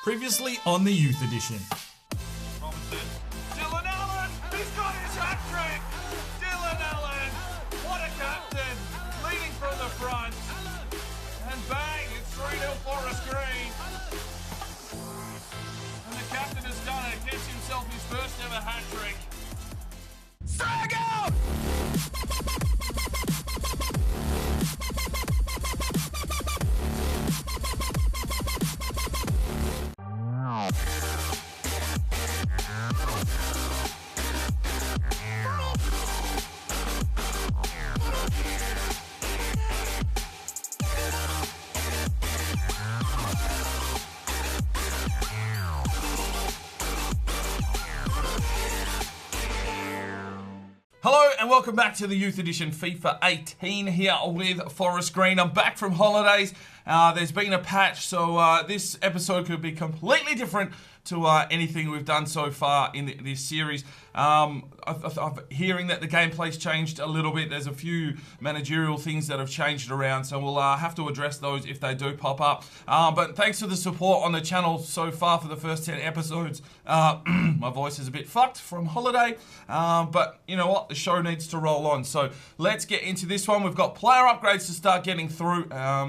Previously on the Youth Edition. Robinson, Dylan Allen, he's got his hat-trick! Dylan Allen, what a captain, leading from the front. And bang, it's 3-0 Forest Green. And the captain has done it, gets himself his first ever hat-trick. Strike out! Hello and welcome back to the Youth Edition FIFA 18 here with Forest Green. I'm back from holidays. There's been a patch, so this episode could be completely different to anything we've done so far in this series. I'm hearing that the gameplay's changed a little bit. There's a few managerial things that have changed around, so we'll have to address those if they do pop up. But thanks for the support on the channel so far for the first 10 episodes. My voice is a bit fucked from holiday, but you know what? The show needs to roll on. So let's get into this one. We've got player upgrades to start getting through.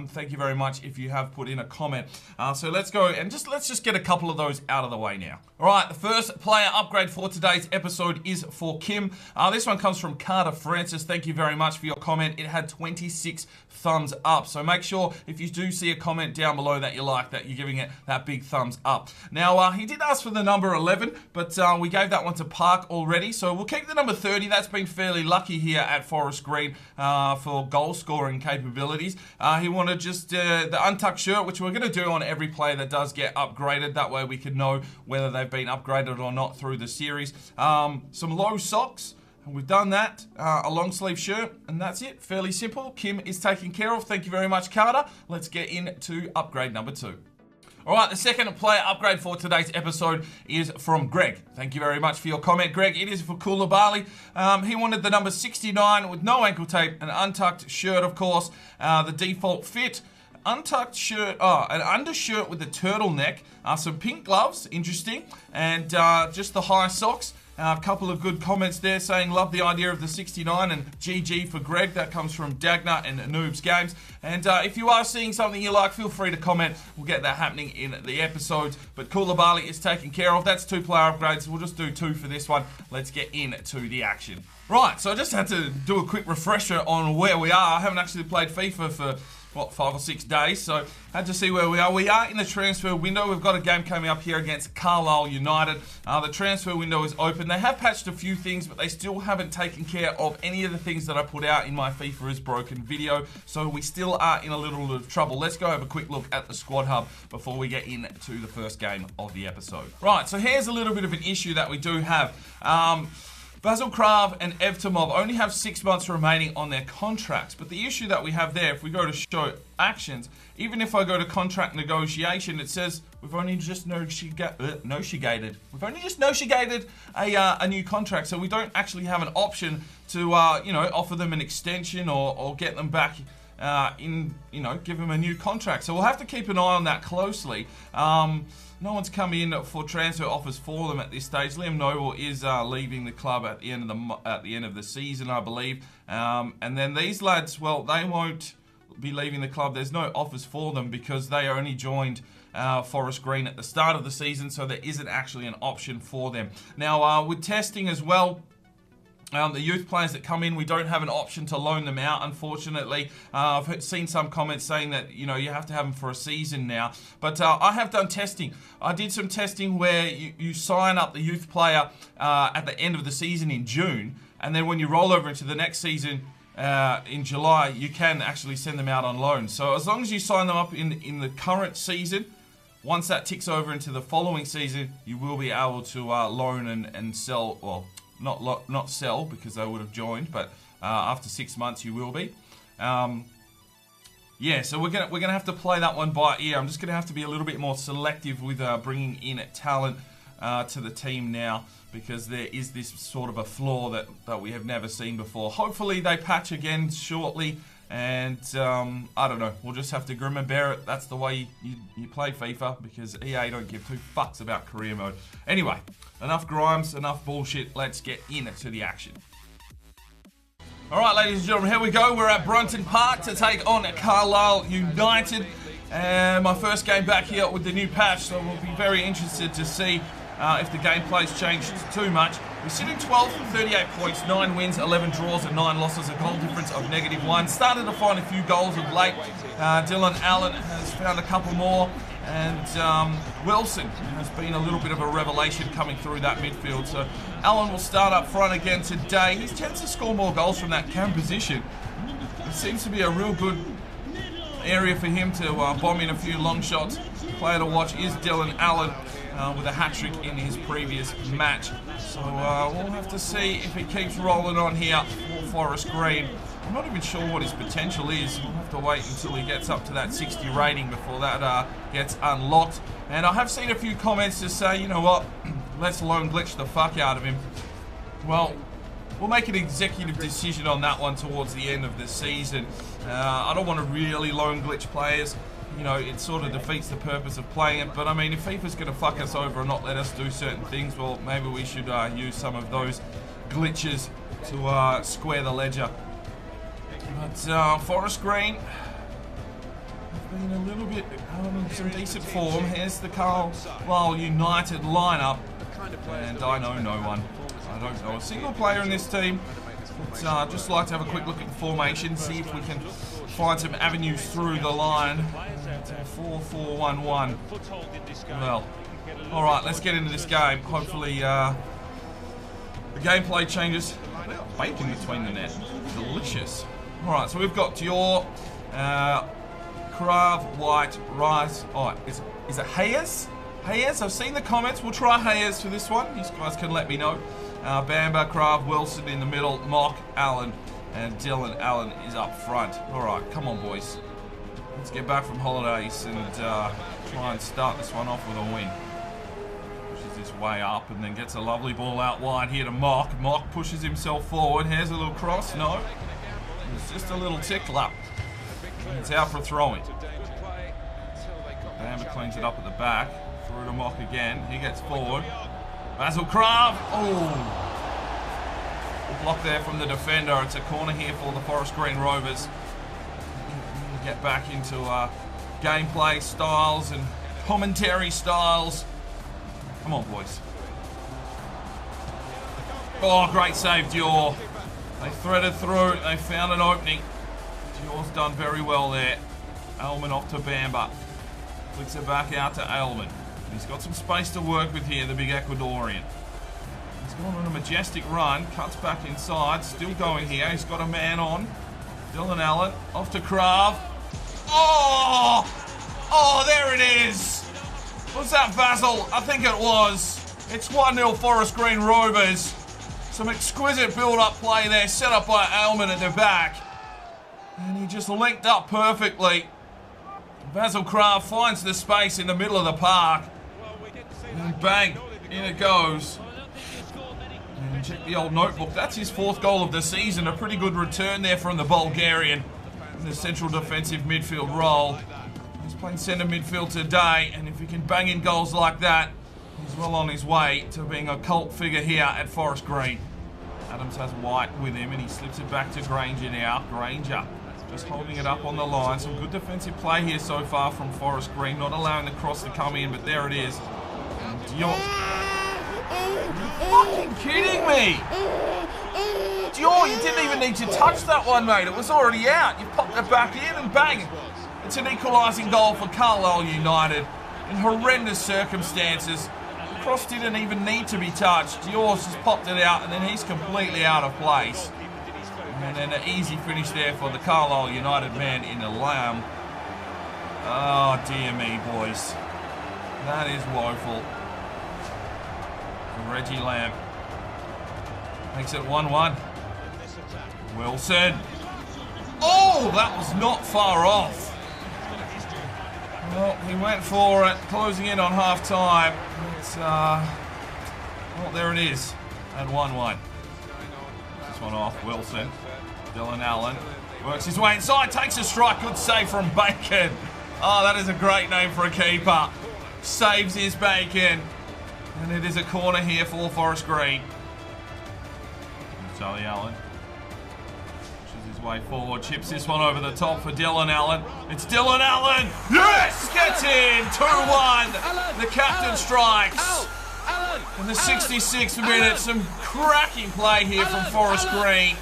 Thank you very much if you have put in a comment. So let's go and let's just get a couple of those out of the way now. All right, the first player upgrade for today's episode is for Kim. This one comes from Carter Francis. Thank you very much for your comment. It had 26 thumbs up. So make sure if you do see a comment down below that you like, that you're giving it that big thumbs up. Now, he did ask for the number 11, but we gave that one to Park already. So we'll keep the number 30. That's been fairly lucky here at Forest Green for goal scoring capabilities. He wanted just the untucked shirt, which we're going to do on every player that does get upgraded. That way we can know whether they've been upgraded or not through the series. Some low socks. We've done that. A long sleeve shirt, and that's it. Fairly simple. Kim is taken care of. Thank you very much, Carter. Let's get into upgrade number 2. All right, the second player upgrade for today's episode is from Greg. Thank you very much for your comment, Greg. It is for Koulibaly. He wanted the number 69 with no ankle tape, an untucked shirt, of course, the default fit. Untucked shirt, an undershirt with a turtleneck, some pink gloves, interesting, and just the high socks. A couple of good comments there saying love the idea of the 69 and GG for Greg. That comes from Dagna and Noobs Games. And if you are seeing something you like, feel free to comment. We'll get that happening in the episodes. But Koulibaly is taken care of. That's 2 player upgrades. We'll just do 2 for this one. Let's get into the action. Right, so I just had to do a quick refresher on where we are. I haven't actually played FIFA for 5 or 6 days, so had to see where we are. We are in the transfer window. We've got a game coming up here against Carlisle United. The transfer window is open. They have patched a few things, but they still haven't taken care of any of the things that I put out in my FIFA is broken video, so we still are in a little bit of trouble. Let's go have a quick look at the squad hub before we get into the first game of the episode. Right, so here's a little bit of an issue that we do have. Basil Krav and Evtomov only have 6 months remaining on their contracts. But the issue that we have there, if we go to show actions, even if I go to contract negotiation, it says we've only just negotiated. We've only just negotiated a new contract, so we don't actually have an option to offer them an extension or get them back give them a new contract. So we'll have to keep an eye on that closely. No one's come in for transfer offers for them at this stage. Liam Noble is leaving the club at the end of the season, I believe. And then these lads, well, they won't be leaving the club. There's no offers for them because they only joined Forest Green at the start of the season, so there isn't actually an option for them. Now, with testing as well, the youth players that come in, we don't have an option to loan them out, unfortunately. I've seen some comments saying that, you have to have them for a season now. But I have done testing. I did some testing where you sign up the youth player at the end of the season in June, and then when you roll over into the next season in July, you can actually send them out on loan. So as long as you sign them up in the current season, once that ticks over into the following season, you will be able to loan and sell, well, not sell because they would have joined, but after 6 months you will be. Yeah, so we're gonna have to play that one by ear. I'm just gonna have to be a little bit more selective with bringing in talent to the team now, because there is this sort of a flaw that we have never seen before. Hopefully they patch again shortly, And I don't know. We'll just have to grim and bear it. That's the way you play FIFA, because EA don't give two fucks about career mode. Anyway, enough grimes, enough bullshit. Let's get into the action. All right, ladies and gentlemen, here we go. We're at Brunton Park to take on Carlisle United. And my first game back here with the new patch, so we'll be very interested to see if the gameplay's changed too much. We're sitting 12th, 38 points, 9 wins, 11 draws and 9 losses, a goal difference of -1. Started to find a few goals of late. Dylan Allen has found a couple more, and Wilson has been a little bit of a revelation coming through that midfield. So Allen will start up front again today. He tends to score more goals from that cam position. It seems to be a real good area for him to bomb in a few long shots. Player to watch is Dylan Allen, with a hat-trick in his previous match. So we'll have to see if he keeps rolling on here for Forest Green. I'm not even sure what his potential is. We'll have to wait until he gets up to that 60 rating before that gets unlocked. And I have seen a few comments to say, you know what, let's lone glitch the fuck out of him. Well, we'll make an executive decision on that one towards the end of the season. I don't want to really lone glitch players. You know, it sort of defeats the purpose of playing it. But I mean, if FIFA's going to fuck us over and not let us do certain things, well, maybe we should use some of those glitches to square the ledger. But Forest Green have been a little bit in some decent form. Here's the Carlisle United lineup, and I know no one. I don't know a single player in this team. But I'd just like to have a quick look at the formation, see if we can find some avenues through the line. 4-4-1-1. Well, alright, let's get into this game. Hopefully the gameplay changes. Bacon between the net. Delicious. Alright, so we've got Dior, Krav, White, Rice. Oh, is it Hayes? Hayes? I've seen the comments. We'll try Hayes for this one. You guys can let me know. Bamba, Krav, Wilson in the middle, Mock, Allen, and Dylan Allen is up front. Alright, come on, boys. Let's get back from holidays and try and start this one off with a win. Pushes this way up and then gets a lovely ball out wide here to Mock. Mock pushes himself forward. Here's a little cross. No. It's just a little tickle up. It's out for a throw-in. Bamba cleans it up at the back. Through to Mock again. He gets forward. Basil Krav. Oh. Block there from the defender. It's a corner here for the Forest Green Rovers. Get back into gameplay styles and commentary styles. Come on, boys. Oh, great save, Dior. They threaded through. They found an opening. Dior's done very well there. Aylman off to Bamba. Flicks it back out to Aylman. He's got some space to work with here, the big Ecuadorian. He's gone on a majestic run. Cuts back inside. Still going here. He's got a man on. Dylan Allen off to Krav. Oh! Oh, there it is! Was that Basil? I think it was. It's 1-0 Forest Green Rovers. Some exquisite build-up play there, set up by Aylman at the back. And he just linked up perfectly. Basil Krav finds the space in the middle of the park. And bang, in it goes. And check the old notebook. That's his 4th goal of the season. A pretty good return there from the Bulgarian in the central defensive midfield role. He's playing centre midfield today, and if he can bang in goals like that, he's well on his way to being a cult figure here at Forest Green. Adams has White with him, and he slips it back to Granger now. Granger just holding it up on the line. Some good defensive play here so far from Forest Green, not allowing the cross to come in, but there it is. Dior. Are you fucking kidding me? Dior, you didn't even need to touch that one, mate. It was already out. You popped it back in and bang. It's an equalising goal for Carlisle United in horrendous circumstances. The cross didn't even need to be touched. Dior's just popped it out and then he's completely out of place. And then an easy finish there for the Carlisle United man in the lamb. Oh, dear me, boys. That is woeful. Reggie Lamb makes it 1-1. Wilson. Oh, that was not far off. Well, he went for it, closing in on half-time. It's, well, there it is, at 1-1. This one off, Wilson. Dylan Allen Works his way inside, takes a strike. Good save from Bacon. Oh, that is a great name for a keeper. Saves his Bacon. And it is a corner here for Forest Green. Charlie Allen pushes his way forward, chips this one over the top for Dylan Allen. It's Dylan Allen! Yes! Gets in! 2-1. The captain strikes. In the 66th minute, some cracking play here from Forest Green.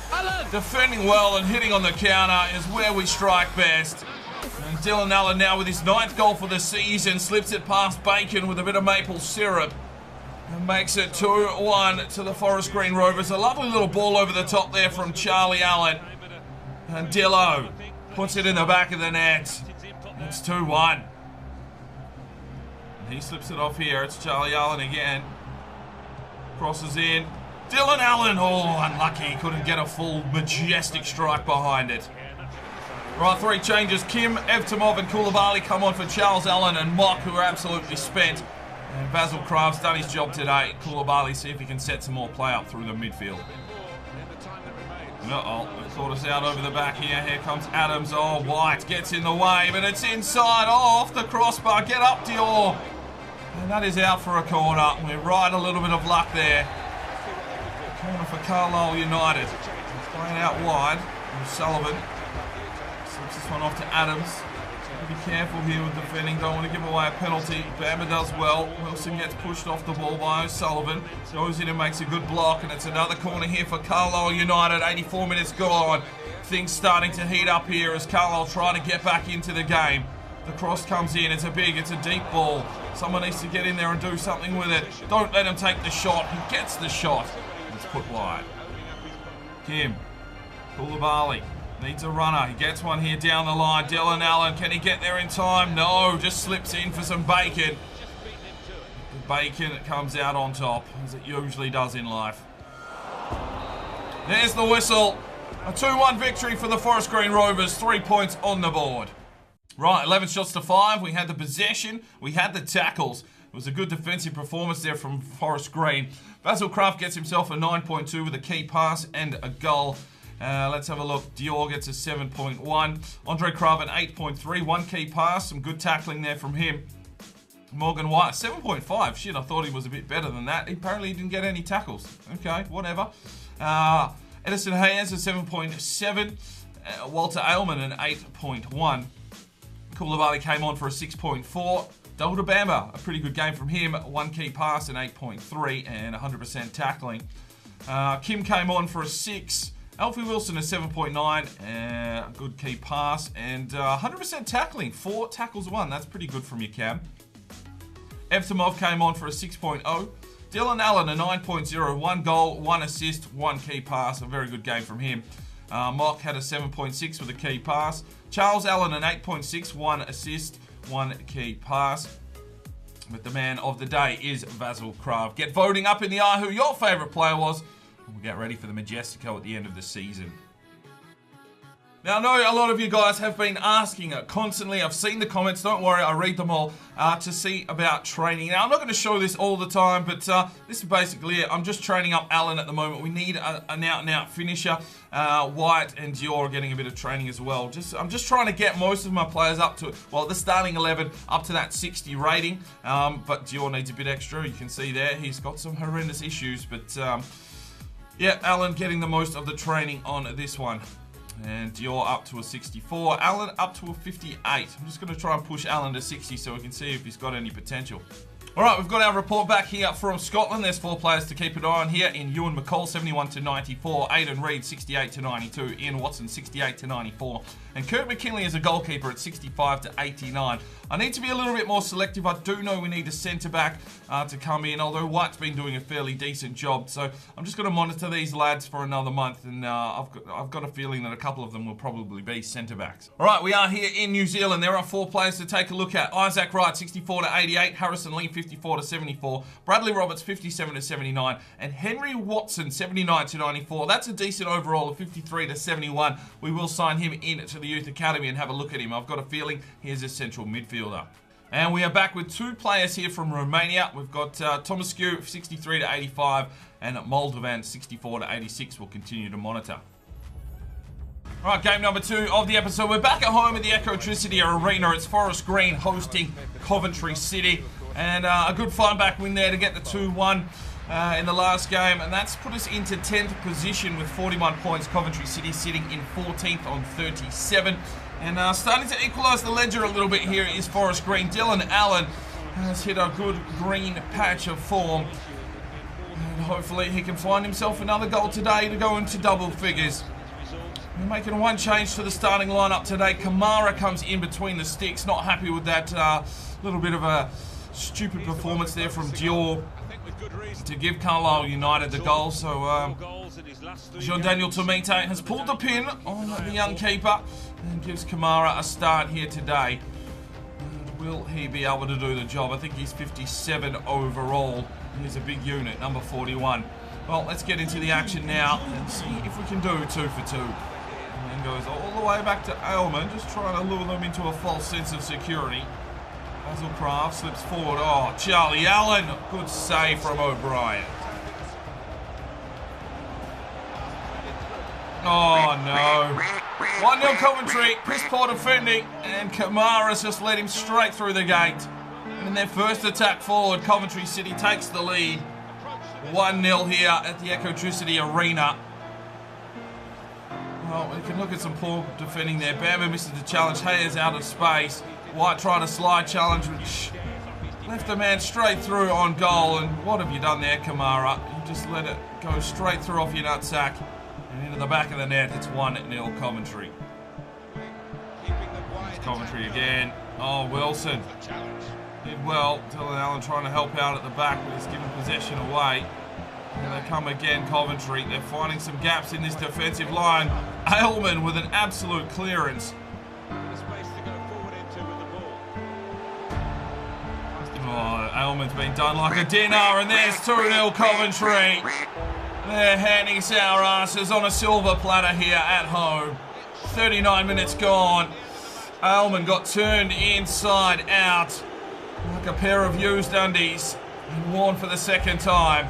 Defending well and hitting on the counter is where we strike best. And Dylan Allen now with his 9th goal for the season, slips it past Bacon with a bit of maple syrup. And makes it 2-1 to the Forest Green Rovers. A lovely little ball over the top there from Charlie Allen. And Dillo puts it in the back of the net. It's 2-1. He slips it off here. It's Charlie Allen again. Crosses in. Dylan Allen. Oh, unlucky. Couldn't get a full majestic strike behind it. Right, 3 changes. Kim, Evtimov and Koulibaly come on for Charles Allen and Mock, who are absolutely spent. And Basil Kraft's done his job today. Koulibaly, see if he can set some more play up through the midfield. Uh-oh, they've caught us out over the back here. Here comes Adams. Oh, White gets in the way, but it's inside. Oh, off the crossbar. Get up, Dior. And that is out for a corner. We're right, a little bit of luck there. Corner for Carlisle United. It's playing out wide. Sullivan slips this one off to Adams. Be careful here with defending, don't want to give away a penalty. Bamber does well. Wilson gets pushed off the ball by O'Sullivan. Goes in and makes a good block, and it's another corner here for Carlisle United. 84 minutes gone. Things starting to heat up here as Carlisle try to get back into the game. The cross comes in, it's a deep ball. Someone needs to get in there and do something with it. Don't let him take the shot. He gets the shot. It's put wide. Kim. Koulibaly. Needs a runner. He gets one here down the line. Dylan Allen, can he get there in time? No, just slips in for some Bacon. The Bacon comes out on top, as it usually does in life. There's the whistle. A 2-1 victory for the Forest Green Rovers. 3 points on the board. Right, 11 shots to 5. We had the possession. We had the tackles. It was a good defensive performance there from Forest Green. Basil Kraft gets himself a 9.2 with a key pass and a goal. Let's have a look. Dior gets a 7.1. Andre Krav an 8.3. 1 key pass. Some good tackling there from him. Morgan White, 7.5. Shit, I thought he was a bit better than that. Apparently he didn't get any tackles. Okay, whatever. Edison Hayes a 7.7. Walter Aylman an 8.1. Koulibaly came on for a 6.4. Double to Bamba, a pretty good game from him. 1 key pass, an 8.3 and 100% tackling. Kim came on for a 6. Alfie Wilson a 7.9, good key pass, and 100% tackling, 4 tackles 1. That's pretty good from you, Cam. Evtimov came on for a 6.0. Dylan Allen a 9.0, 1 goal, 1 assist, 1 key pass. A very good game from him. Mock had a 7.6 with a key pass. Charles Allen an 8.6, 1 assist, 1 key pass. But the man of the day is Basil Kraft. Get voting up in the eye who your favourite player was. We'll get ready for the Majestico at the end of the season. Now, I know a lot of you guys have been asking constantly. I've seen the comments. Don't worry, I read them all to see about training. Now, I'm not going to show this all the time, but this is basically it. I'm just training up Allen at the moment. We need an out-and-out finisher. White and Dior are getting a bit of training as well. I'm just trying to get most of my players up to, well, the starting 11 up to that 60 rating. But Dior needs a bit extra. You can see there, he's got some horrendous issues, but... yeah, Allen getting the most of the training on this one. And Dior up to a 64. Allen up to a 58. I'm just going to try and push Allen to 60 so we can see if he's got any potential. All right, we've got our report back here from Scotland. There's 4 players to keep an eye on here. In Ewan McCall, 71 to 94. Aidan Reid, 68 to 92. Ian Watson, 68 to 94. And Kurt McKinley is a goalkeeper at 65 to 89. I need to be a little bit more selective. I do know we need a centre-back to come in, although White's been doing a fairly decent job. So I'm just going to monitor these lads for another month, and I've got a feeling that a couple of them will probably be centre-backs. All right, we are here in New Zealand. There are 4 players to take a look at. Isaac Wright, 64 to 88. Harrison Lee, 54 to 74. Bradley Roberts, 57 to 79. And Henry Watson, 79 to 94. That's a decent overall of 53 to 71. We will sign him in to the Youth Academy and have a look at him. I've got a feeling he is a central midfielder. And we are back with 2 players here from Romania. We've got Tomascu, 63 to 85, and Moldovan, 64 to 86. We'll continue to monitor. Right, game number 2 of the episode. We're back at home at the Ecotricity Arena. It's Forest Green hosting Coventry City. And a good fight-back win there to get the 2-1 in the last game. And that's put us into 10th position with 41 points. Coventry City sitting in 14th on 37. And starting to equalise the ledger a little bit here is Forest Green. Dylan Allen has hit a good green patch of form. And hopefully he can find himself another goal today to go into double figures. We're making one change to the starting lineup today. Kamara comes in between the sticks. Not happy with that little bit of a stupid performance there from Dior to give Carlisle United the goal. So Jean-Daniel Tomite has pulled the pin on the young keeper and gives Kamara a start here today. Will he be able to do the job? I think he's 57 overall. He's a big unit, number 41. Well, let's get into the action now and see if we can do 2 for 2. And then goes all the way back to Aylman, just trying to lure them into a false sense of security. Basil Craft slips forward. Oh, Charlie Allen. Good save from O'Brien. Oh, no. 1-0 Coventry. Piss poor defending. And Kamara's just led him straight through the gate. And in their first attack forward, Coventry City takes the lead. 1-0 here at the Ecotricity Arena. Well, we can look at some poor defending there. Bamber misses the challenge. Hayes out of space. White tried a slide challenge, which left the man straight through on goal. And what have you done there, Kamara? You just let it go straight through off your nutsack and into the back of the net. It's 1-0 Coventry. It's Coventry again. Oh, Wilson did well. Dylan Allen trying to help out at the back, but he's given possession away. And they come again, Coventry. They're finding some gaps in this defensive line. Aylman with an absolute clearance. Oh, Aylman's been done like a dinner, and there's 2-0 Coventry. They're handing sour asses on a silver platter here at home. 39 minutes gone. Aylman got turned inside out like a pair of used undies and worn for the second time.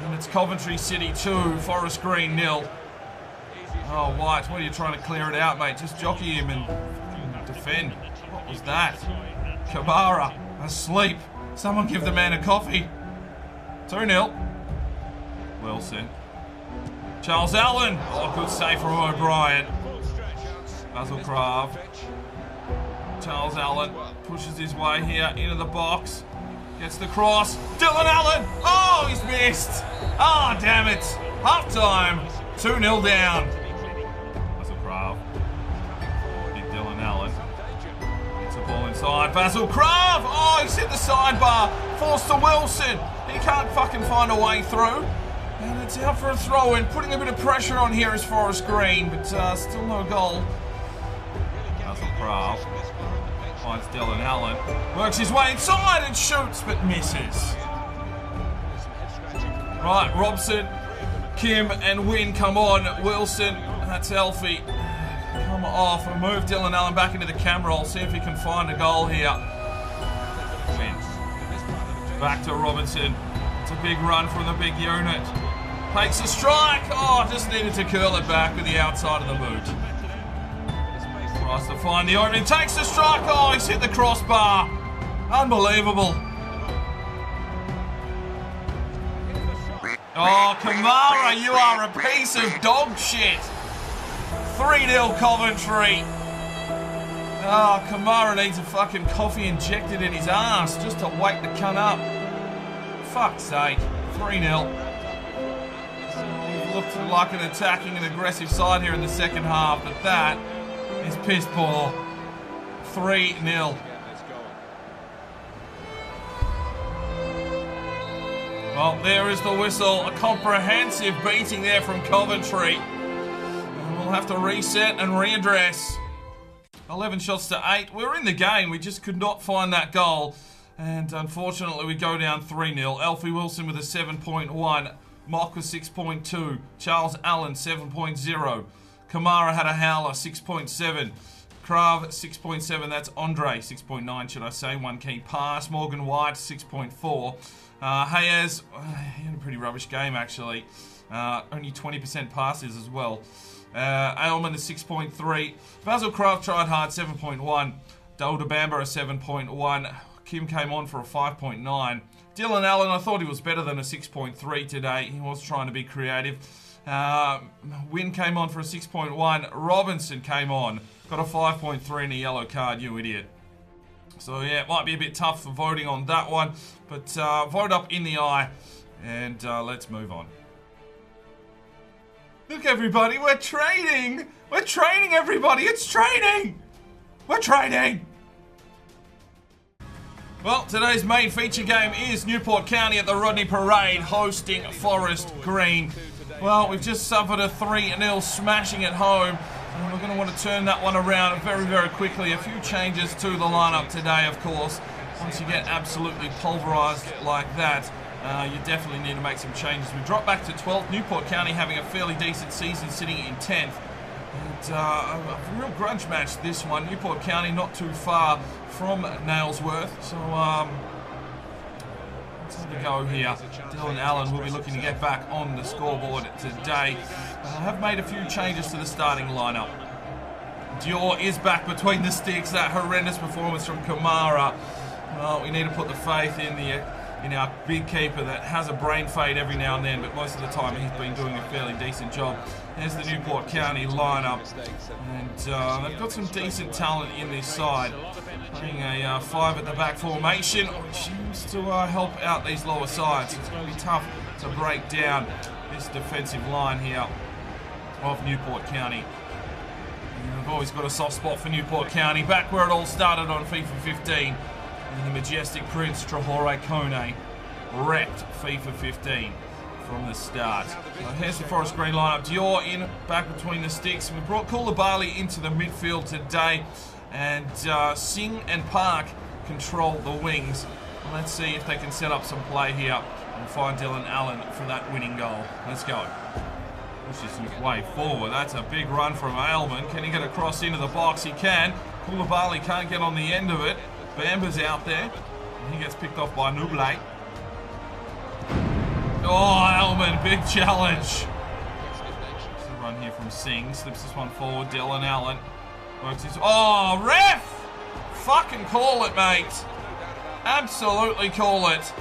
And it's Coventry City 2, Forest Green 0. Oh, White, what are you trying to clear it out, mate? Just jockey him and defend. What was that? Kamara, asleep. Someone give the man a coffee. 2-0. Wilson. Charles Allen. Oh, good save from O'Brien. Basil Craft. Charles Allen pushes his way here into the box. Gets the cross. Dylan Allen. Oh, he's missed. Oh, damn it. Half time. 2-0 down. Basil Craft. Big Dylan Allen. Gets the ball inside. Basil Craft. Oh, he's hit the sidebar. Forced to Wilson. He can't fucking find a way through. And it's out for a throw in. Putting a bit of pressure on here is Forest Green, but still no goal. Basil Craft. Finds Dylan Allen. Works his way inside and shoots, but misses. Right, Robson, Kim and Wynn come on. Wilson, that's Elfie. Come off and move Dylan Allen back into the camera roll. See if he can find a goal here. Wynn. Back to Robinson. It's a big run from the big unit. Takes a strike. Oh, just needed to curl it back with the outside of the boot. Tries to find the opening. Takes the strike. Oh, he's hit the crossbar. Unbelievable. Oh, Kamara, you are a piece of dog shit. 3-0 Coventry. Oh, Kamara needs a fucking coffee injected in his ass just to wake the cunt up. Fuck's sake. 3-0. We've looked like an attacking and aggressive side here in the second half, but that is piss poor. 3-0. Well, there is the whistle. A comprehensive beating there from Coventry. And we'll have to reset and readdress. 11 shots to 8. We're in the game. We just could not find that goal. And unfortunately, we go down 3-0. Alfie Wilson with a 7.1. Mock with 6.2. Charles Allen, 7.0. Kamara had a howler, 6.7. Krav, 6.7. That's Andre, 6.9, should I say. One key pass. Morgan White, 6.4. Hayes, he had a pretty rubbish game, actually. Only 20% passes as well. Aylman is 6.3. Basil Craft tried hard, 7.1. Dalda Bamba a 7.1. Kim came on for a 5.9. Dylan Allen, I thought he was better than a 6.3 today. He was trying to be creative. Wynn came on for a 6.1. Robinson came on. Got a 5.3 and a yellow card, you idiot. So yeah, it might be a bit tough for voting on that one. But vote up in the eye and let's move on. Look everybody, we're training! We're training everybody, it's training! We're training! Well, today's main feature game is Newport County at the Rodney Parade hosting Forest Green. Well, we've just suffered a 3-0 smashing at home. And we're going to want to turn that one around very, very quickly. A few changes to the lineup today, of course. Once you get absolutely pulverised like that, you definitely need to make some changes. We drop back to 12th. Newport County having a fairly decent season, sitting in 10th. And a real grudge match, this one. Newport County not too far from Nailsworth. So, let's have a go here. Dylan Allen will be looking to get back on the scoreboard today. I have made a few changes to the starting lineup. Dior is back between the sticks. That horrendous performance from Kamara. Well, we need to put the faith in our big keeper that has a brain fade every now and then, but most of the time he's been doing a fairly decent job. There's the Newport County lineup, and they've got some decent talent in this side. Playing a 5 at the back formation, which seems to help out these lower sides. It's going to be tough to break down this defensive line here of Newport County. And I've always got a soft spot for Newport County, back where it all started on FIFA 15. And the majestic Prince Traore Kone wrecked FIFA 15 from the start. So here's the Forest Green lineup. Dior in, back between the sticks. We brought Koulibaly into the midfield today. And Singh and Park control the wings. And let's see if they can set up some play here and find Dylan Allen for that winning goal. Let's go. Pushes his way forward. That's a big run from Aylman. Can he get across into the box? He can. Koulibaly can't get on the end of it. Bamba's out there. And he gets picked off by Nublé. Oh, Aylman, big challenge. It's a run here from Singh. Slips this one forward. Dylan Allen works his... Oh, ref! Fucking call it, mate. Absolutely call it.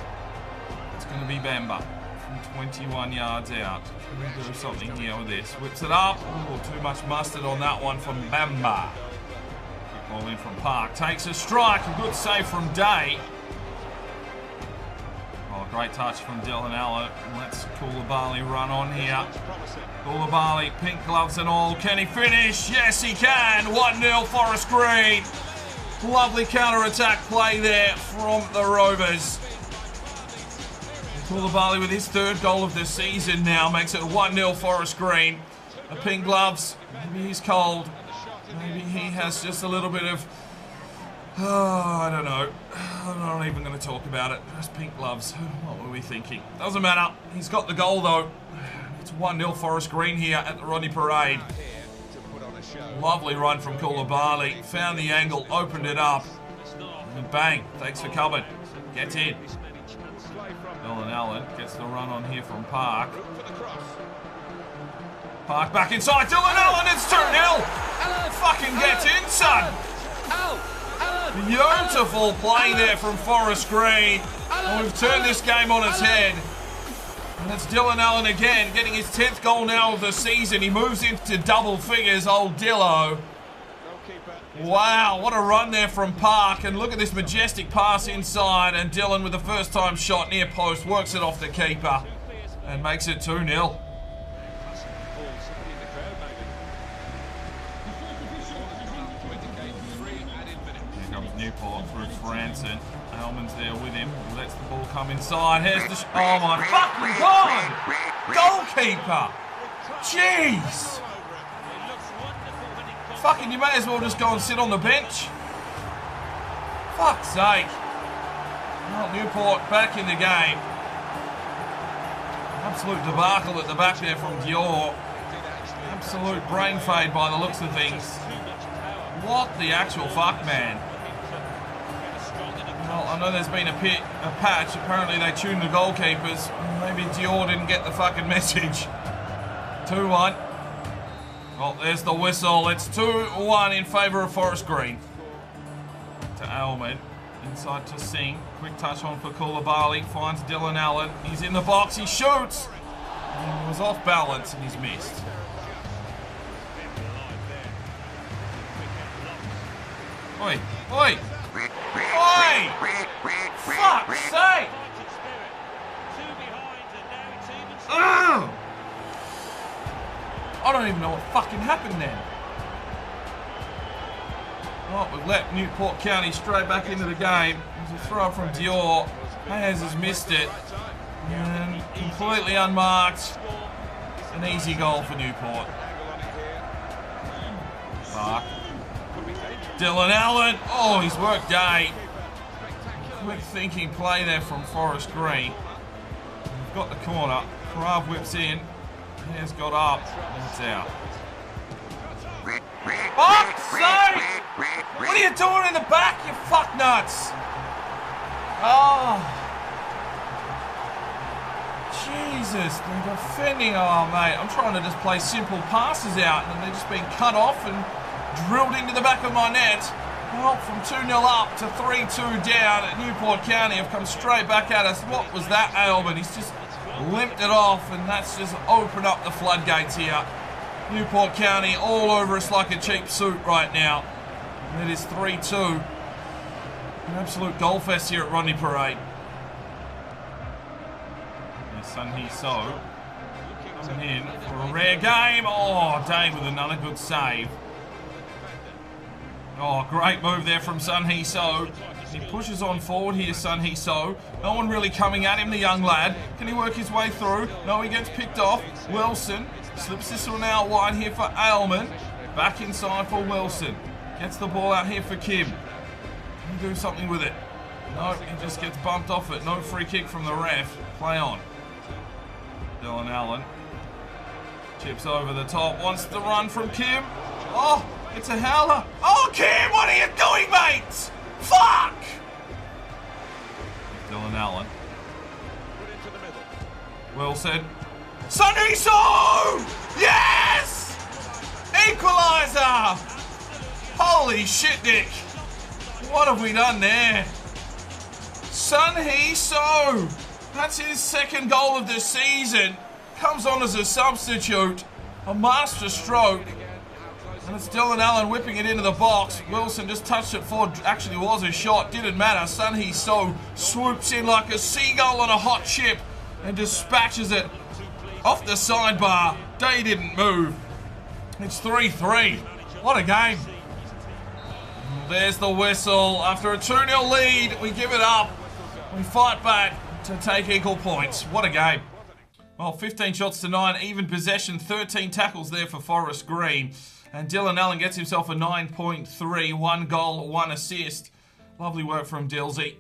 It's going to be Bamba from 21 yards out. Can we do something here with this? Whips it up. Oh, too much mustard on that one from Bamba. Ball in from Park. Takes a strike. A good save from Day. Oh, great touch from Dylan Allen. Let's Koulibaly run on here. Koulibaly, pink gloves and all. Can he finish? Yes, he can. 1-0 Forest Green. Lovely counter-attack play there from the Rovers. Koulibaly with his third goal of the season now makes it 1-0 Forest Green. The pink gloves, maybe he's cold. Maybe he has just a little bit of, I don't know. I'm not even going to talk about it. Just pink gloves. What were we thinking? Doesn't matter. He's got the goal though. It's 1-0 Forest Green here at the Rodney Parade. Lovely run from Koulibaly. Found the angle, opened it up. And bang. Thanks for coming. Gets in. Dylan Allen gets the run on here from Park. Park back inside. Dylan Allen, it's 2-0. Fucking gets in, son. Beautiful play there from Forest Green. And we've turned this game on its head. And it's Dylan Allen again, getting his 10th goal now of the season. He moves into double figures, old Dillo. Wow, what a run there from Park. And look at this majestic pass inside. And Dylan with the first time shot near post works it off the keeper and makes it 2-0. Here comes Newport through Franson. Aylman's there with him. He lets the ball come inside. Here's the... Oh my fucking God! Goalkeeper! Jeez! Fucking, you may as well just go and sit on the bench. Fuck's sake. Well, Newport back in the game. Absolute debacle at the back there from Dior. Absolute brain fade by the looks of things. What the actual fuck, man? Well, I know there's been a patch. Apparently they tuned the goalkeepers. Maybe Dior didn't get the fucking message. 2-1. Well, there's the whistle. It's 2-1 in favour of Forest Green. To Aylman. Inside to Singh. Quick touch on for Koulibaly. Finds Dylan Allen. He's in the box. He shoots. And he was off balance and he's missed. Oi. Oi. Oi! Fuck's sake! Ugh! I don't even know what fucking happened then. Well, we've let Newport County straight back into the game. There's a throw from Dior. Hayes has missed it. And completely unmarked. An easy goal for Newport. Fuck. Dylan Allen. Oh, he's worked day. Quick thinking play there from Forest Green. We've got the corner. Krav whips in. He has got up. And it's out. Fuck's sake! What are you doing in the back, you fucknuts? Oh. Jesus, they're defending. Oh, mate. I'm trying to just play simple passes out and they're just being cut off and drilled into the back of my net. Well, from 2-0 up to 3-2 down at Newport County have come straight back at us. What was that, Aylman? He's just limped it off, and that's just opened up the floodgates here. Newport County all over us like a cheap suit right now. And it is 3-2. An absolute goal fest here at Rodney Parade. There's Sun Hee So coming in for a rare game. Oh, Dave with another good save. Oh, great move there from Sun Hee So. He pushes on forward here, Sun Hee So. No one really coming at him, the young lad. Can he work his way through? No, he gets picked off. Wilson slips this one out wide here for Aylman. Back inside for Wilson. Gets the ball out here for Kim. Can he do something with it? No, he just gets bumped off it. No free kick from the ref. Play on. Dylan Allen. Chips over the top. Wants the run from Kim. Oh! It's a howler. Oh, Kim, what are you doing, mate? Fuck! Dylan Allen. Wilson. Sun Hee So! Yes! Equaliser! Holy shit, Nick. What have we done there? Sun Hee So. That's his second goal of the season. Comes on as a substitute. A master stroke. And it's Dylan Allen whipping it into the box. Wilson just touched it forward. Actually was a shot. Didn't matter. Sun Hee So swoops in like a seagull on a hot ship and dispatches it off the sidebar. Day didn't move. It's 3-3. What a game. There's the whistle. After a 2-0 lead, we give it up. We fight back to take equal points. What a game. Well, 15 shots to 9. Even possession. 13 tackles there for Forest Green. And Dylan Allen gets himself a 9.3, 1 goal, 1 assist. Lovely work from Dilsey.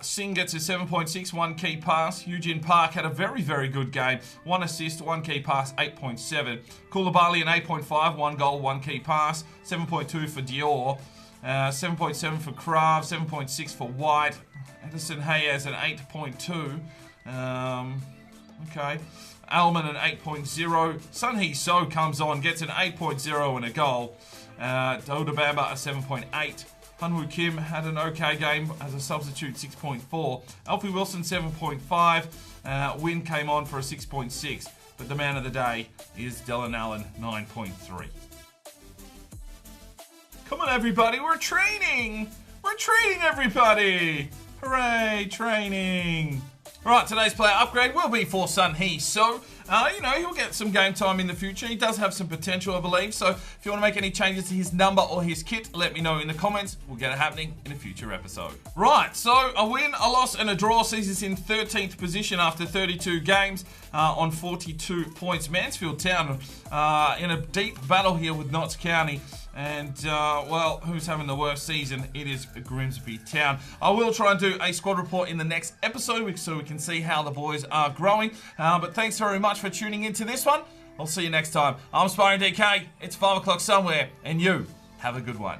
Singh gets a 7.6, 1 key pass. Eugene Park had a very, very good game. 1 assist, 1 key pass, 8.7. Koulibaly an 8.5, 1 goal, 1 key pass. 7.2 for Dior. 7.7 for Krav, 7.6 for White. Edison Hayes an 8.2. Okay. Aylman an 8.0. Sun Hee So comes on, gets an 8.0 and a goal. Dodabamba a 7.8. Hunwoo Kim had an okay game as a substitute, 6.4. Alfie Wilson 7.5. Win came on for a 6.6. But the man of the day is Dylan Allen, 9.3. Come on, everybody, we're training! We're training, everybody! Hooray, training! Right, today's player upgrade will be for Sun Hee So. He'll get some game time in the future. He does have some potential, I believe. So if you want to make any changes to his number or his kit, let me know in the comments. We'll get it happening in a future episode. Right, so a win, a loss, and a draw sees us in 13th position after 32 games on 42 points. Mansfield Town in a deep battle here with Notts County. And, well, who's having the worst season? It is Grimsby Town. I will try and do a squad report in the next episode so we can see how the boys are growing. But thanks very much for tuning into this one. I'll see you next time. I'm Sparring DK. It's 5 o'clock somewhere, and you have a good one.